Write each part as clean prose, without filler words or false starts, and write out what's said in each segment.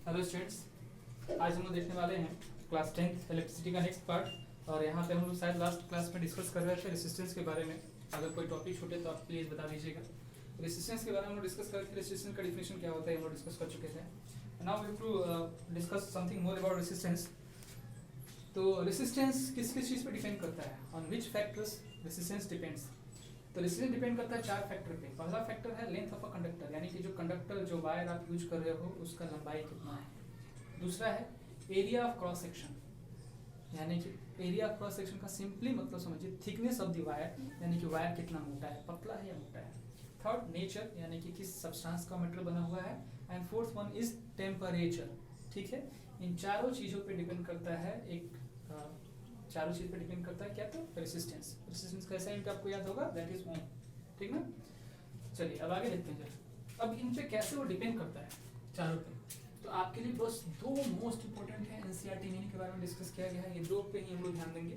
Hello students, आज हम लोग देखने वाले हैं क्लास 10th इलेक्ट्रिसिटी का नेक्स्ट पार्ट। और यहाँ पे हम लोग शायद लास्ट क्लास में डिस्कस कर रहे थे रेसिस्टेंस के बारे में। अगर कोई टॉपिक छूटे तो आप प्लीज़ बता दीजिएगा। रेसिस्टेंस के बारे में हम लोग डिस्कस कर रहे थे, रेसिस्टेंस का डिफिनेशन क्या होता है हम लोग डिस्कस कर चुके थे। Now we have to discuss something more about resistance. तो रेसिस्टेंस किस किस चीज़ पे डिपेंड करता है, on which factors resistance depends. तो रेसिस्टेंस डिपेंड करता है 4 फैक्टर पे। पहला फैक्टर है लेंथ ऑफ अ कंडक्टर, यानी कि जो कंडक्टर जो वायर आप यूज कर रहे हो उसका लंबाई कितना है। दूसरा है एरिया ऑफ क्रॉस सेक्शन, यानी कि एरिया ऑफ क्रॉस सेक्शन का सिंपली मतलब समझिए थिकनेस ऑफ द वायर, यानी कि वायर कितना मोटा है, पतला है या मोटा है। थर्ड नेचर, यानी कि किस सब्सटेंस का मटेरियल बना हुआ है। And fourth one is temperature. ठीक है, इन चारों चीज़ों पे डिपेंड करता है चारों चीज पे डिपेंड करता है क्या, तो रेसिस्टेंस। रेसिस्टेंस कैसा है इनका आपको याद होगा, दैट इज ओम। ठीक ना, चलिए अब आगे देखते हैं। अब इन पे कैसे वो डिपेंड करता है चारों पे, तो आपके लिए बस दो मोस्ट इंपॉर्टेंट है, एनसीईआरटी मीनिंग के बारे में डिस्कस किया गया है, ये दो पे ही हम लोग ध्यान देंगे।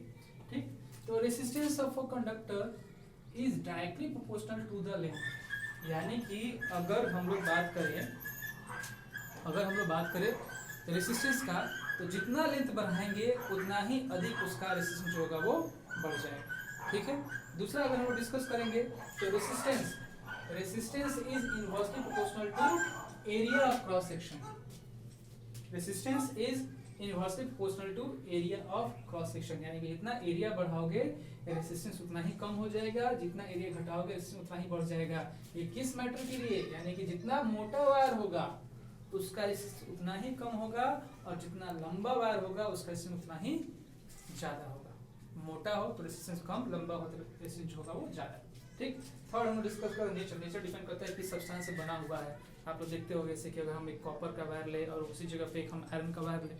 ठीक, तो resistance of a conductor is directly proportional to the length, यानी कि अगर हम लोग बात करें रेसिस्टेंस का, तो जितना लेंथ बढ़ाएंगे उतना ही अधिक उसका रेसिस्टेंस जो होगा वो बढ़ जाएगा। ठीक है, दूसरा अगर हम लोग डिस्कस करेंगे तो resistance is inversely proportional to area of cross section. Resistance is inversely proportional to area of cross section, यानी कि जितना एरिया बढ़ाओगे रेसिस्टेंस उतना ही कम हो जाएगा, जितना एरिया घटाओगे रेसिस्टेंस उतना ही बढ़ जाएगा। ये किस मैटर के लिए, यानी कि जितना मोटा वायर होगा उसका रेसिस्टेंस उतना ही कम होगा, और जितना लंबा वायर होगा उसका रेसिस्टेंस उतना ही ज्यादा होगा। मोटा हो तो रेसिस्टेंस कम, लंबा हो तो रेसिस्टेंस होगा वो ज्यादा। ठीक, थर्ड हम डिस्कस करें नेचर। नेचर डिपेंड करता है किस सब्सटेंस से बना हुआ है। आप लोग देखते हो जैसे कि अगर हम एक कॉपर का वायर ले और उसी जगह पे एक हम आयरन का वायर ले,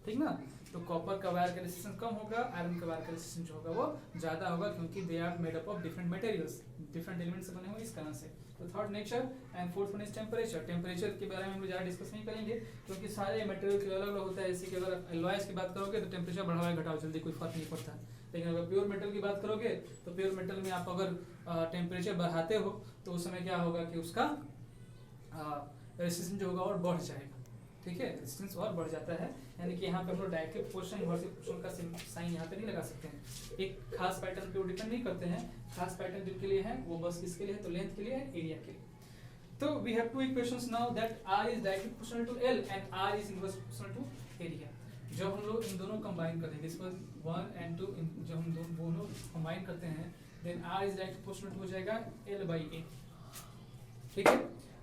ठीक ना, तो कॉपर का वायर का रेसिस्टेंस कम होगा, आयरन का वायर का रेसिस्टेंस जो होगा वो ज्यादा होगा, क्योंकि they are made up of different materials, different elements से बने हुए इस कारण से। तो third nature and fourth one is temperature. Temperature के बारे में हम लोग ज़्यादा डिस्कस नहीं करेंगे, क्योंकि सारे मटेरियल के अलग अलग होता है। जैसे कि अगर आप एलॉयज की बात करोगे तो टेम्परेचर बढ़ाओ या घटाओ जल्दी कोई फर्क नहीं पड़ता, लेकिन अगर प्योर मेटल की बात करोगे तो प्योर मेटल में आप अगर टेम्परेचर बढ़ाते हो तो उस समय क्या होगा कि उसका रेसिस्टेंस जो होगा और बढ़ जाएगा। ठीक है, रेजिस्टेंस और बढ़ जाता है, यानी कि यहाँ पे हम लोग डायरेक्टली प्रोपोर्शन इनवर्सली प्रोपोर्शनल का साइन यहाँ पे नहीं लगा सकते हैं। एक खास पैटर्न पे वो डिपेंड नहीं करते हैं, खास पैटर्न जिनके लिए है वो बस किसके लिए है, तो लेंथ के लिए है, एरिया के लिए। तो we have two equations now that R is directly proportional to L and R is inversely proportional to area. जब हम लोग इन दोनों कंबाइन करते हैं, दिस वाज 1 एंड 2, जब हम दोनों कंबाइन करते हैं then R is directly proportional हो जाएगा L/A। ठीक है,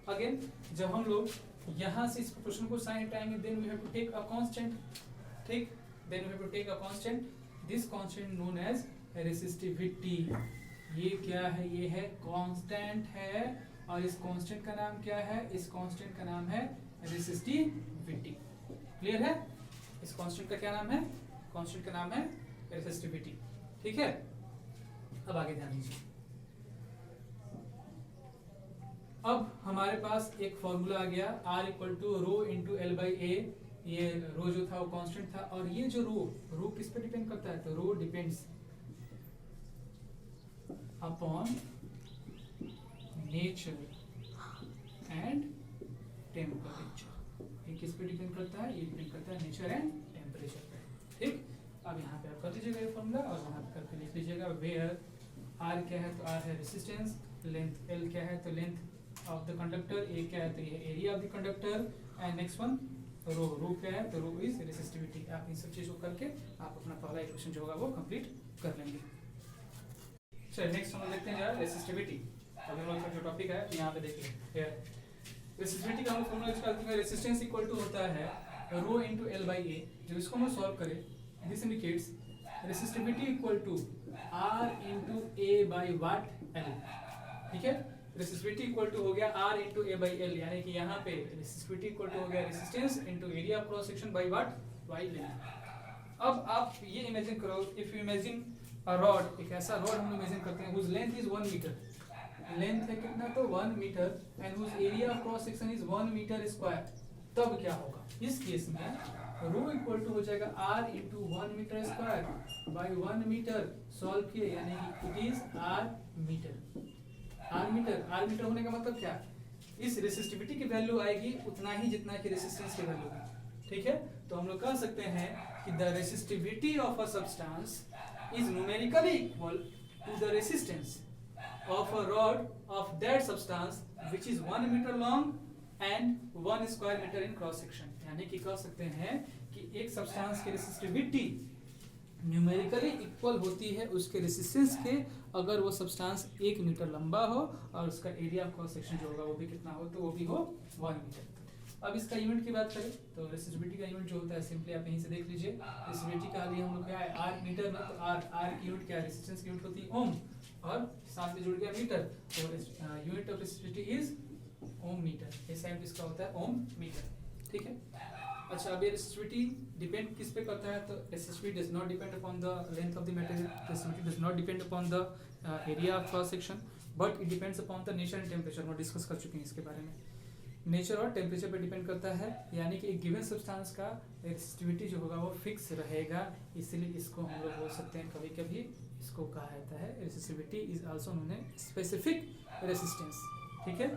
अगेन जब हम लोग यहाँ से इस प्रोपोर्शन को साइन हटाएंगे then we have to take a constant. ठीक, then we have to take a constant, this constant known as resistivity. ये क्या है, ये है कांस्टेंट है, और इस कांस्टेंट का नाम क्या है, इस कांस्टेंट का नाम है रेसिस्टिविटी। क्लियर है, इस कांस्टेंट का क्या नाम है, कांस्टेंट का नाम है रेसिस्टिविटी। ठीक है, अब आगे ध्यान दीजिए। अब हमारे पास एक फॉर्मूला आ गया, R equal to rho into L/A। ये रो जो था वो कांस्टेंट था, और ये जो रो किस पे डिपेंड करता है, तो rho depends upon nature and temperature. ये किस पे डिपेंड करता है, ये डिपेंड करता है नेचर एंड टेम्परेचर पे। ठीक, अब यहाँ पे आप कर दीजिएगा ये फॉर्मूला और यहाँ पे करके लिख लीजिएगा। वेयर R क्या है, तो R है रेसिस्टेंस, लेंथ L क्या है, तो length of the conductor, A क्या है, तो ये area of the conductor, and next one rho क्या है, तो रो इज रेसिस्टिविटी। आप इन सब चीजों करके आप अपना पहला इक्वेशन जो होगा वो कंप्लीट कर लेंगे। चलिए नेक्स्ट हम लोग देखते हैं जरा रेसिस्टिविटी। अभी हम लोग का जो टॉपिक है यहाँ पे देखिए, रेसिस्टिविटी का हम फॉर्मूला इसका है, रेसिस्टेंस इक्वल टू होता है रो इनटू L/A। जब इसको हम सॉल्व करें, this indicates resistivity equal to R into A by what L। ठीक है, रेसिस्टिविटी इक्वल टू हो गया R इंटू A/L, यानी कि यहाँ पे रेसिस्टिविटी इक्वल टू हो गया resistance into area of cross section by what, by length. अब आप ये इमेजिन करो, if you imagine a rod, एक ऐसा रॉड हम इमेजिन करते हैं whose length is 1 metre, length है कितना, तो 1 metre, and whose area of cross section is 1 metre square. तब क्या होगा, इस केस में रो इक्वल टू हो जाएगा R into 1 metre square by 1 metre, solve किए यानी कि it is R metre. R metre होने का मतलब क्या, इस रेसिस्टिविटी की वैल्यू आएगी उतना ही जितना कि रेसिस्टेंस की वैल्यू है। ठीक है, तो हम लोग कह सकते हैं कि the resistivity of a substance is numerically equal to the resistance of a rod of that substance which is 1 metre long and 1 square metre in cross section. यानी कि कह सकते हैं कि एक सब्सटेंस की रेसिस्टिविटी न्यूमेरिकली इक्वल होती है उसके रेसिस्टेंस के अगर वो सब्सटेंस 1 मीटर लंबा हो और उसका एरिया ऑफ क्रॉस सेक्शन जो होगा वो भी कितना हो, तो वो भी हो 1 मीटर। अब इसका यूनिट की बात करें तो रेसिस्टिविटी का यूनिट जो होता है सिंपली आप यहीं से देख लीजिए। रेसिस्टिविटी का लिए हम लोग क्या है आर मीटर में, तो आर की यूनिट क्या है, रेजिस्टेंस की यूनिट होती है ओम और साथ में जुड़ गया मीटर, तो unit of resistivity is ohm metre. इस टाइप इसका होता है ओम मीटर। ठीक है, अच्छा अब ये रेसिस्टिविटी डिपेंड किस पे करता है, तो resistivity does not depend upon the length of the material, resistivity does not depend upon the area of cross section, but it depends upon the nature and temperature. हम डिस्कस कर चुके हैं इसके बारे में। नेचर और टेम्परेचर पे depend करता है, यानी कि एक गिवन सब्सटेंस का रेसिस्टिविटी जो होगा वो फिक्स रहेगा, इसलिए इसको हम लोग बोल सकते हैं कभी कभी इसको कहा जाता है resistivity is also known as specific resistance. ठीक है,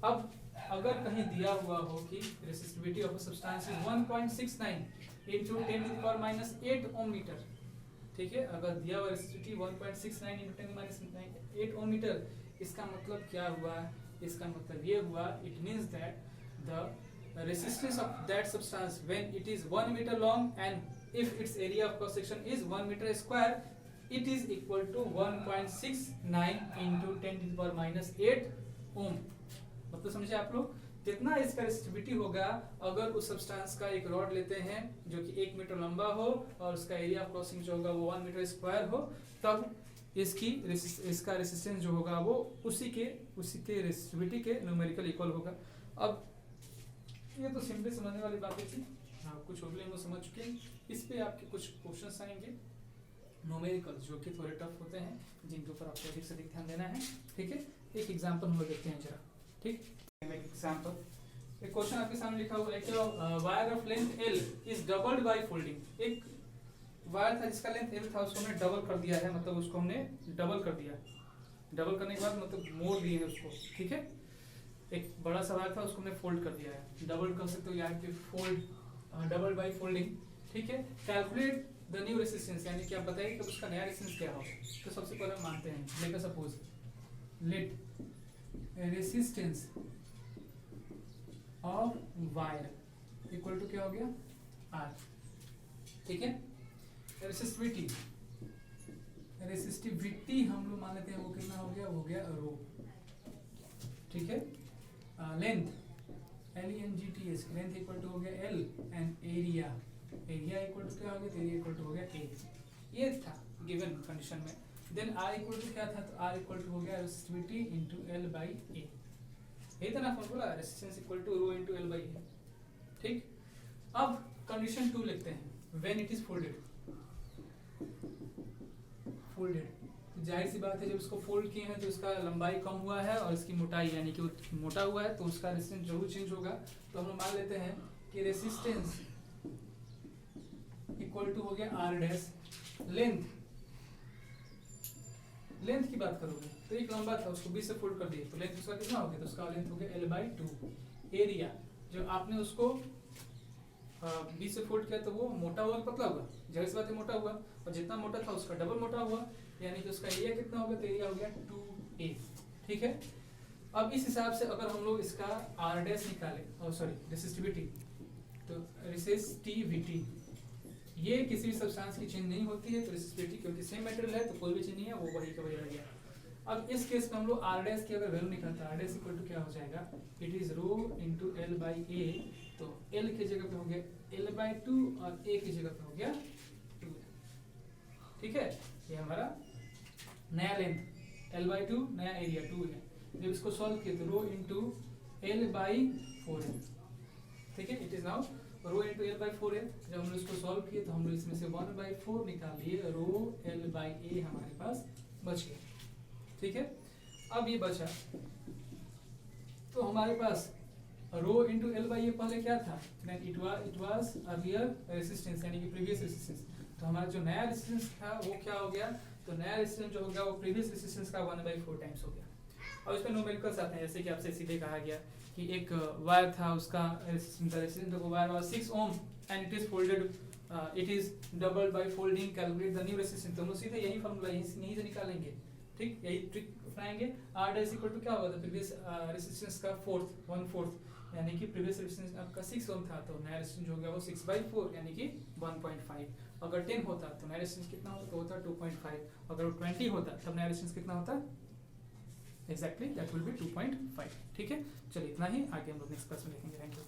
अब अगर कहीं दिया हुआ हो कि resistivity of a substance is 1.69 into 10⁻⁸ ohm metre. ठीक है, अगर दिया हुआ रेसिस्टिविटी 1.69 into 10⁻⁸ ओम मीटर, इसका मतलब क्या हुआ, इसका मतलब ये हुआ it means that the resistance of that substance when it is 1 metre long and if it's area of cross section is 1 metre square, it is equal to 1.69 into 10⁻⁸ ohm. मतलब समझे आप लोग, कितना इसका रेसिस्टिविटी होगा अगर उस सब्सटेंस का एक रॉड लेते हैं जो कि 1 मीटर लंबा हो और उसका एरिया ऑफ क्रॉसिंग जो होगा वो 1 मीटर स्क्वायर हो, तब इसका रेसिस्टेंस जो होगा वो उसी के रेसिस्टिविटी के न्यूमेरिकल इक्वल होगा। अब ये तो सिंपली समझने वाली बातें थी, हाँ कुछ हो हम लोग समझ चुके हैं। इस पे आपके कुछ क्वेश्चंस आएंगे न्यूमेरिकल जो कि थोड़े टफ होते हैं, जिनके ऊपर आपको अधिक से अधिक ध्यान देना है। ठीक है, एक एग्जांपल हम लोग देखते हैं जरा। ठीक, एक एग्जांपल, एक क्वेश्चन आपके सामने लिखा हुआ है कि wire of length L is doubled by folding. एक वायर था जिसका लेंथ L था, उसको हमने डबल कर दिया है, मतलब उसको हमने डबल कर दिया। डबल करने के बाद मतलब मोड़ दिए हैं उसको। ठीक है, एक बड़ा सा वायर था उसको हमने फोल्ड कर दिया है, डबल कर सकते हो यहाँ पे फोल्ड, डबल बाय फोल्डिंग। ठीक है, कैलकुलेट द न्यू रेसिस्टेंस, यानी कि आप बताइए कि उसका नया रेसिस्टेंस क्या हो। तो सबसे पहले हम मानते हैं, let us suppose let resistance of wire equal to क्या हो गया R। ठीक है, रेसिस्टिविटी हम लोग मान लेते हैं वो कितना हो गया रो। ठीक है, length LENGTH, length equal to हो गया L and area equal to क्या हो गया, एरिया इक्वल टू हो गया A। ये था गिवन कंडीशन में। देन R इक्वल टू क्या था, तो R इक्वल टू हो गया resistivity into L by A। यही था ना formula, resistance equal to rho into L by A। ठीक, अब कंडीशन 2 लिखते हैं, व्हेन इट इज फोल्डेड। तो जाहिर सी बात है जब इसको फोल्ड किए हैं तो इसका लंबाई कम हुआ है और इसकी मोटाई यानी कि मोटा हुआ है, तो उसका रेसिस्टेंस जरूर चेंज होगा। तो हम लोग मान लेते हैं कि रेसिस्टेंस इक्वल टू हो गया R डैश। लेंथ की बात करोगे तो एक लंबा था उसको 20 से फोल्ड कर दिए, तो लेंथ उसका कितना हो गया, तो उसका लेंथ हो गया L/2। एरिया जब आपने उसको 20 से फोल्ड किया तो वो मोटा हुआ पतला हुआ, जाहिर सी बात है मोटा हुआ, और जितना मोटा था उसका डबल मोटा हुआ, यानी कि उसका एरिया कितना होगा, तो एरिया हो गया 2A। ठीक है, अब इस हिसाब से अगर हम लोग इसका R डैश निकाले, और सॉरी रेसिस्टिविटी, तो रेसिस्टिविटी ये किसी भी सब्सटेंस की चेंज नहीं होती है, तो रेसिस्टिविटी क्योंकि सेम मटेरियल है तो कोई भी चेंज नहीं है, वो वही का वही रह गया। अब इस केस में हम लोग R डैश की अगर वैल्यू निकालते हैं, R डैश इक्वल टू क्या हो जाएगा, it is rho into L by A। तो L की जगह पे हो गया L/2 और A की जगह पे हो गया 2। ठीक है, ये हमारा नया लेंथ L/2, नया एरिया 2 है। जब इसको सॉल्व किए तो रो इनटू L/4 है। ठीक है, it is now rho into L/4 है। जब हम इसको सॉल्व किए तो हम लोग इसमें से 1/4 निकाल लिए, रो L/A हमारे पास बच गया। ठीक है, अब ये बचा तो हमारे पास रो इनटू L/A पहले क्या था, then it was earlier resistance यानी कि प्रीवियस रेजिस्टेंस। तो हमारा जो नया रेजिस्टेंस था वो क्या हो गया, तो नया रेजिस्टेंस जो हो गया वो प्रीवियस रेजिस्टेंस का 1/4 टाइम्स हो गया। और इसमें न्यूमेरिकल्स आते हैं, जैसे कि आपसे सीधे कहा गया कि एक वायर था, उसका resistance wire was 6 ohm and it is folded, it is double by folding calculate the new resistance. तो हम लोग सीधे यही फार्मूला यहीं से निकालेंगे, ठीक, यही ट्रिक अपनाएंगे। R डैश इक्वल टू क्या होगा, तो प्रीवियस रेजिस्टेंस का 1/4, यानी कि प्रीवियस रेजिस्टेंस आपका 6 ओम था, तो नया रेजिस्टेंस हो गया वो 6/4 यानी कि 1.5। अगर 10 होता तो नया रेजिस्टेंस कितना होता, तो होता 2.5। अगर 20 होता तब नया रेजिस्टेंस कितना होता, एग्जैक्टली दैट विल बी 2.5। ठीक है, चलिए इतना ही, आगे हम लोग नेक्स्ट क्लास में देखेंगे। Thank you.